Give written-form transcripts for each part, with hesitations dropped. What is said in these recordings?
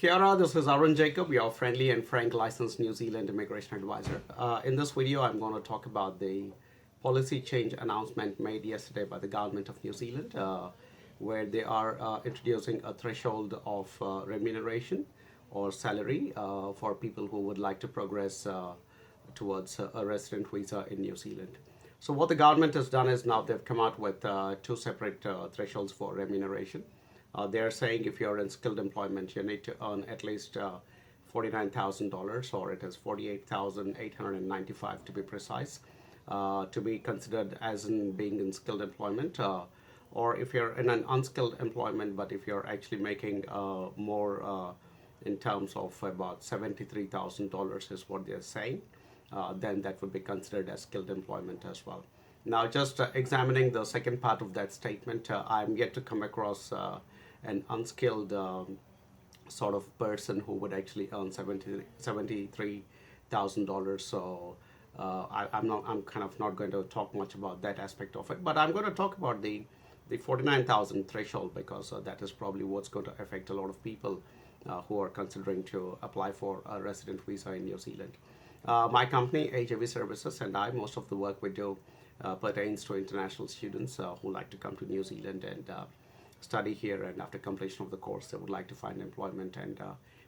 Kia ora, this is Arun Jacob, your friendly and frank licensed New Zealand immigration advisor. In this video, I'm going to talk about the policy change announcement made yesterday by the government of New Zealand, where they are introducing a threshold of remuneration or salary for people who would like to progress towards a resident visa in New Zealand. So what the government has done is now they've come out with two separate thresholds for remuneration. They're saying if you're in skilled employment, you need to earn at least $49,000, or it is $48,895 to be precise, to be considered as in being in skilled employment. Or if you're in an unskilled employment, but if you're actually making more in terms of about $73,000 is what they're saying, then that would be considered as skilled employment as well. Now, just examining the second part of that statement, I'm yet to come across an unskilled sort of person who would actually earn $73,000. So I'm kind of not going to talk much about that aspect of it, but I'm going to talk about the 49,000 threshold, because that is probably what's going to affect a lot of people who are considering to apply for a resident visa in New Zealand. My company, AJV Services, and most of the work we do pertains to international students who like to come to New Zealand and study here, and after completion of the course they would like to find employment and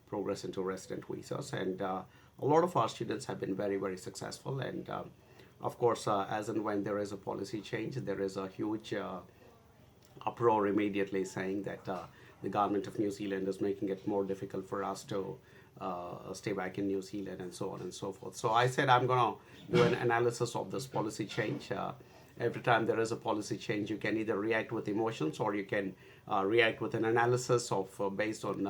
progress into resident visas. And a lot of our students have been very, very successful, and of course as and when there is a policy change, there is a huge uproar immediately saying that the government of New Zealand is making it more difficult for us to stay back in New Zealand, and so on and so forth. So I said I'm going to do an analysis of this policy change. Every time there is a policy change, you can either react with emotions, or you can react with an analysis of based on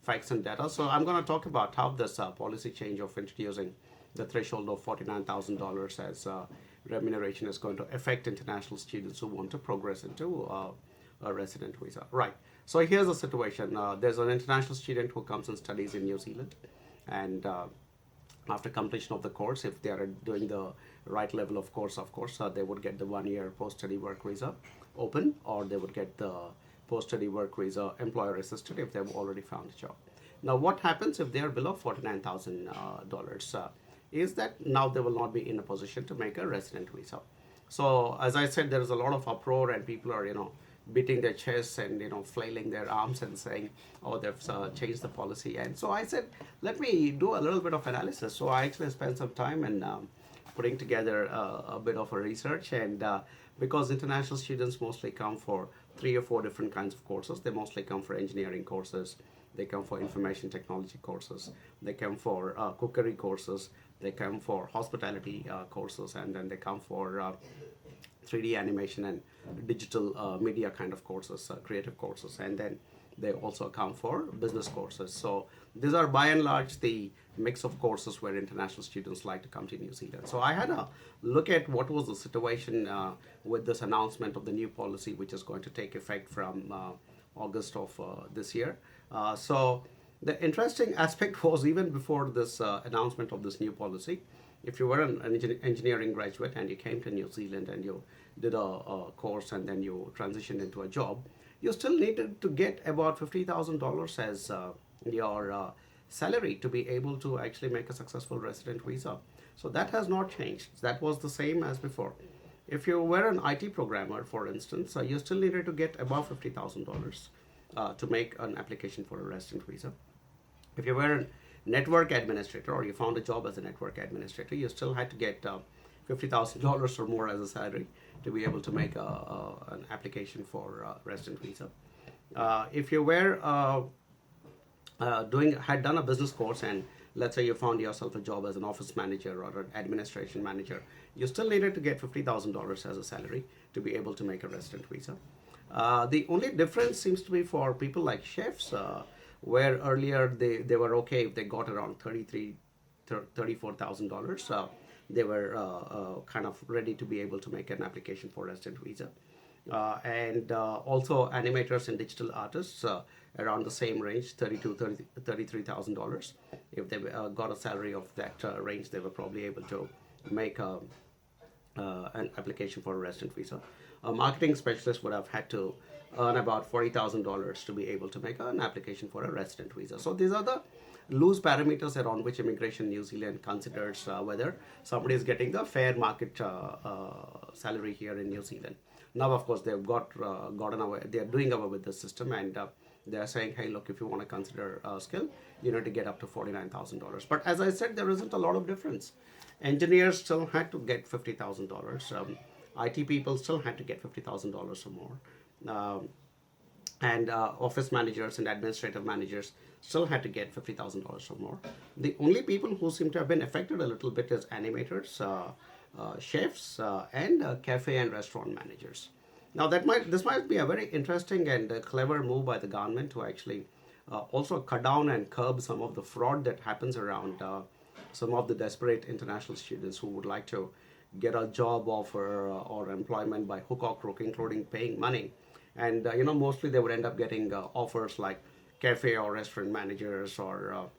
facts and data. So I'm going to talk about how this policy change of introducing the threshold of $49,000 as remuneration is going to affect international students who want to progress into a resident visa. Right. So here's the situation. There's an international student who comes and studies in New Zealand, and after completion of the course, if they are doing the right level of course, they would get the 1-year post-study work visa open, or they would get the post-study work visa employer assisted if they've already found a job. Now, what happens if they are below $49,000 is that now they will not be in a position to make a resident visa. So, as I said, there is a lot of uproar, and people are, beating their chests and flailing their arms and saying, oh, they've changed the policy. And so I said, let me do a little bit of analysis. So I actually spent some time in putting together a bit of a research, and because international students mostly come for 3 or 4 different kinds of courses. They mostly come for engineering courses, they come for information technology courses, they come for cookery courses, they come for hospitality courses, and then they come for 3D animation and digital media kind of courses, creative courses, and then they also come for business courses. So these are by and large the mix of courses where international students like to come to New Zealand. So I had a look at what was the situation with this announcement of the new policy, which is going to take effect from August of this year. So the interesting aspect was, even before this announcement of this new policy, if you were an engineering graduate and you came to New Zealand and you did a course and then you transitioned into a job, you still needed to get about $50,000 as your salary to be able to actually make a successful resident visa. So that has not changed. That was the same as before. If you were an IT programmer, for instance, you still needed to get above $50,000 to make an application for a resident visa. If you were a network administrator, or you found a job as a network administrator, you still had to get $50,000 or more as a salary to be able to make an application for a resident visa. If you were had done a business course, and let's say you found yourself a job as an office manager or an administration manager, you still needed to get $50,000 as a salary to be able to make a resident visa. The only difference seems to be for people like chefs, where earlier they were okay if they got around $34,000. They were kind of ready to be able to make an application for resident visa. And also animators and digital artists around the same range, $33,000. If they got a salary of that range, they were probably able to make an application for a resident visa. A marketing specialist would have had to earn about $40,000 to be able to make an application for a resident visa. So these are the loose parameters around which Immigration New Zealand considers whether somebody is getting the fair market salary here in New Zealand. Now, of course, they've gotten away. They are doing away with the system, and they are saying, "Hey, look, if you want to consider skill, you need to get up to $49,000." But as I said, there isn't a lot of difference. Engineers still had to get $50,000. IT people still had to get $50,000 or more. And office managers and administrative managers still had to get $50,000 or more. The only people who seem to have been affected a little bit is animators, chefs, and cafe and restaurant managers. Now this might be a very interesting and clever move by the government to actually also cut down and curb some of the fraud that happens around some of the desperate international students who would like to get a job offer or employment by hook or crook, including paying money. And mostly they would end up getting offers like cafe or restaurant managers, or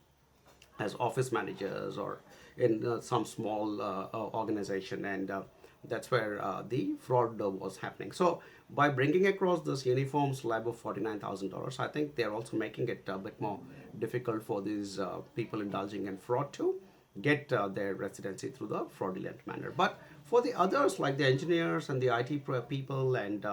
as office managers, or in some small organization, and that's where the fraud was happening. So by bringing across this uniform slab of $49,000, I think they're also making it a bit more difficult for these people indulging in fraud to get their residency through the fraudulent manner. But for the others, like the engineers and the IT people, and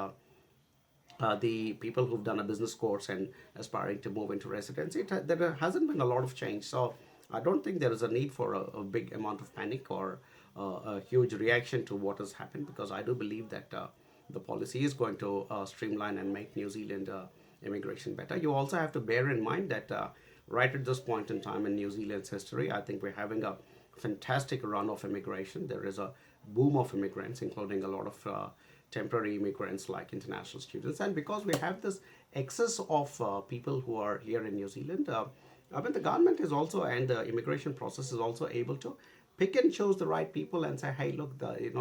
the people who've done a business course and aspiring to move into residency, there hasn't been a lot of change. So I don't think there is a need for a big amount of panic or a huge reaction to what has happened, because I do believe that the policy is going to streamline and make New Zealand immigration better. You also have to bear in mind that right at this point in time in New Zealand's history, I think we're having a fantastic run of immigration. There is a boom of immigrants, including a lot of temporary immigrants like international students. And because we have this excess of people who are here in New Zealand, I mean, the government is also, and the immigration process is also able to pick and choose the right people and say, hey, look,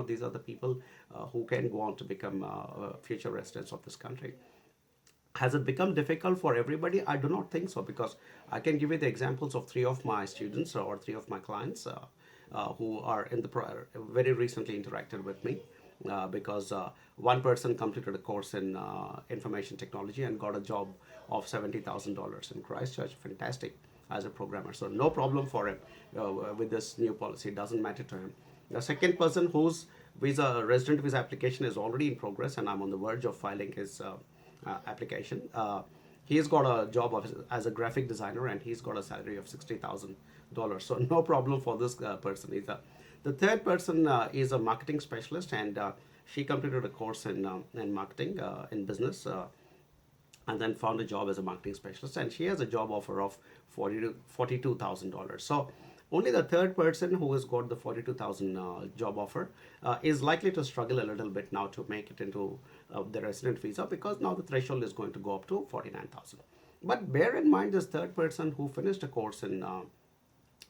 these are the people who can go on to become future residents of this country. Has it become difficult for everybody? I do not think so, because I can give you the examples of three of my students or three of my clients who are in the very recently interacted with me. Because one person completed a course in information technology and got a job of $70,000 in Christchurch. Fantastic as a programmer. So no problem for him with this new policy. It doesn't matter to him. The second person whose resident visa application is already in progress, and I'm on the verge of filing his application. He's got a job as a graphic designer, and he's got a salary of $60,000. So no problem for this person either. The third person is a marketing specialist, and she completed a course in marketing, in business, and then found a job as a marketing specialist, and she has a job offer of $42,000. So only the third person who has got the 42,000 job offer is likely to struggle a little bit now to make it into the resident visa, because now the threshold is going to go up to 49,000. But bear in mind, this third person who finished a course in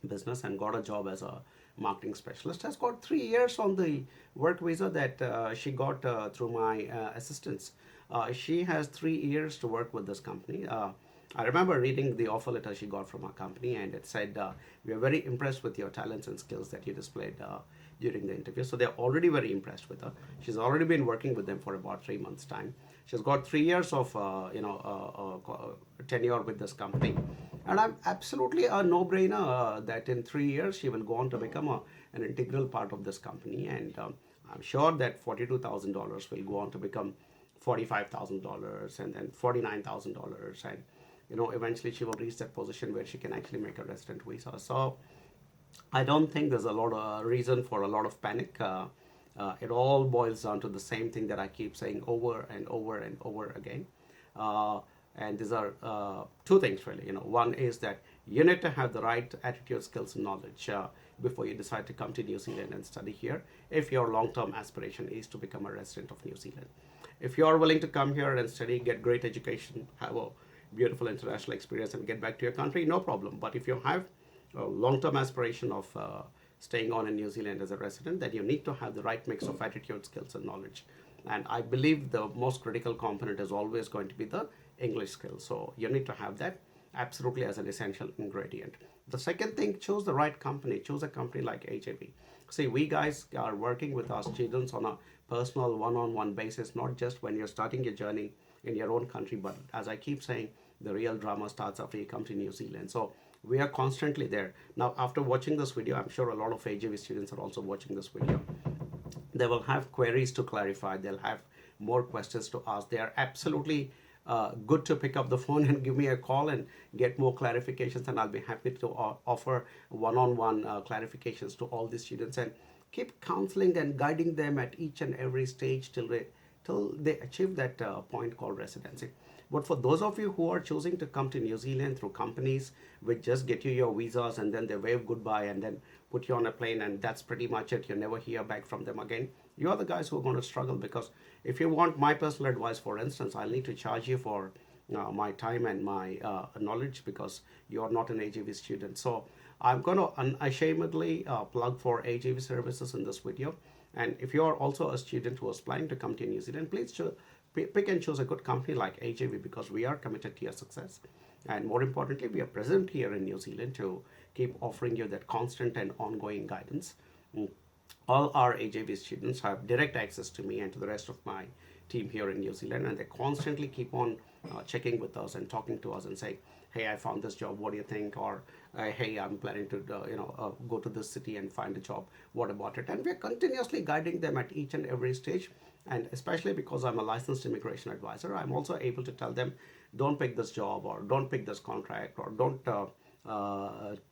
business and got a job as a marketing specialist has got 3 years on the work visa that she got through my assistance. She has 3 years to work with this company. I remember reading the offer letter she got from our company, and it said, we are very impressed with your talents and skills that you displayed during the interview. So they're already very impressed with her. She's already been working with them for about 3 months' time. She's got 3 years of tenure with this company. And I'm absolutely a no-brainer that in 3 years she will go on to become an integral part of this company. And I'm sure that $42,000 will go on to become $45,000 and then $49,000. And eventually she will reach that position where she can actually make a resident visa. So I don't think there's a lot of reason for a lot of panic. It all boils down to the same thing that I keep saying over and over and over again. And these are two things really. One is that you need to have the right attitude, skills, and knowledge before you decide to come to New Zealand and study here, if your long-term aspiration is to become a resident of New Zealand. If you are willing to come here and study, get great education, have a beautiful international experience, and get back to your country, no problem. But if you have a long-term aspiration of staying on in New Zealand as a resident, then you need to have the right mix of attitude, skills, and knowledge. And I believe the most critical component is always going to be the English skills. So you need to have that absolutely as an essential ingredient. The second thing, choose the right company. Choose a company like HAB. See, we guys are working with our students on a personal one-on-one basis, not just when you're starting your journey in your own country. But as I keep saying, the real drama starts after you come to New Zealand. So we are constantly there. Now, after watching this video, I'm sure a lot of AJV students are also watching this video. They will have queries to clarify. They'll have more questions to ask. They are absolutely good to pick up the phone and give me a call and get more clarifications, and I'll be happy to offer one-on-one clarifications to all the students and keep counseling and guiding them at each and every stage till they achieve that point called residency. But for those of you who are choosing to come to New Zealand through companies which just get you your visas and then they wave goodbye and then put you on a plane and that's pretty much it, you never hear back from them again, you are the guys who are going to struggle. Because if you want my personal advice, for instance, I'll need to charge you for my time and my knowledge, because you're not an AJV student. So I'm going to unashamedly plug for AJV services in this video. And if you're also a student who is planning to come to New Zealand, please pick and choose a good company like AJV, because we are committed to your success. And more importantly, we are present here in New Zealand to keep offering you that constant and ongoing guidance. All our AJV students have direct access to me and to the rest of my team here in New Zealand, and they constantly keep on checking with us and talking to us and say, hey, I found this job, what do you think? Or hey, I'm planning to go to this city and find a job, what about it? And we're continuously guiding them at each and every stage. And especially because I'm a licensed immigration advisor, I'm also able to tell them, don't pick this job, or don't pick this contract, or don't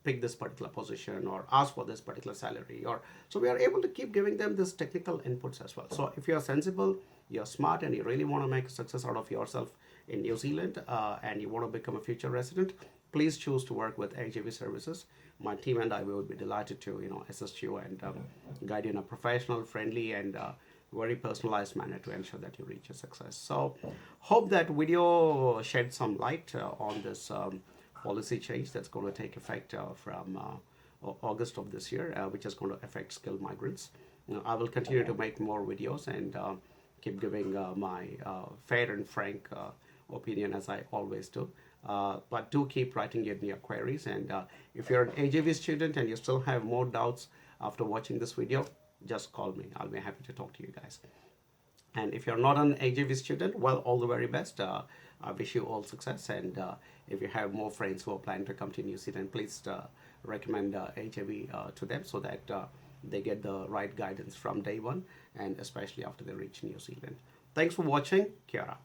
pick this particular position, or ask for this particular salary. Or so we are able to keep giving them this technical inputs as well. So if you're sensible, you're smart, and you really want to make a success out of yourself in New Zealand, and you want to become a future resident, please choose to work with AJV services. My team and I will be delighted to assist you and guide you in a professional, friendly, and very personalized manner to ensure that you reach a success. So hope that video shed some light on this policy change that's going to take effect from August of this year, which is going to affect skilled migrants. I will continue to make more videos and keep giving my fair and frank opinion, as I always do. But do keep writing in your queries. And if you're an AJV student and you still have more doubts after watching this video, just call me. I'll be happy to talk to you guys. And if you're not an AJV student, well, all the very best. I wish you all success. And if you have more friends who are planning to come to New Zealand, please recommend AJV to them, so that they get the right guidance from day one, and especially after they reach New Zealand. Thanks for watching. Kia ora.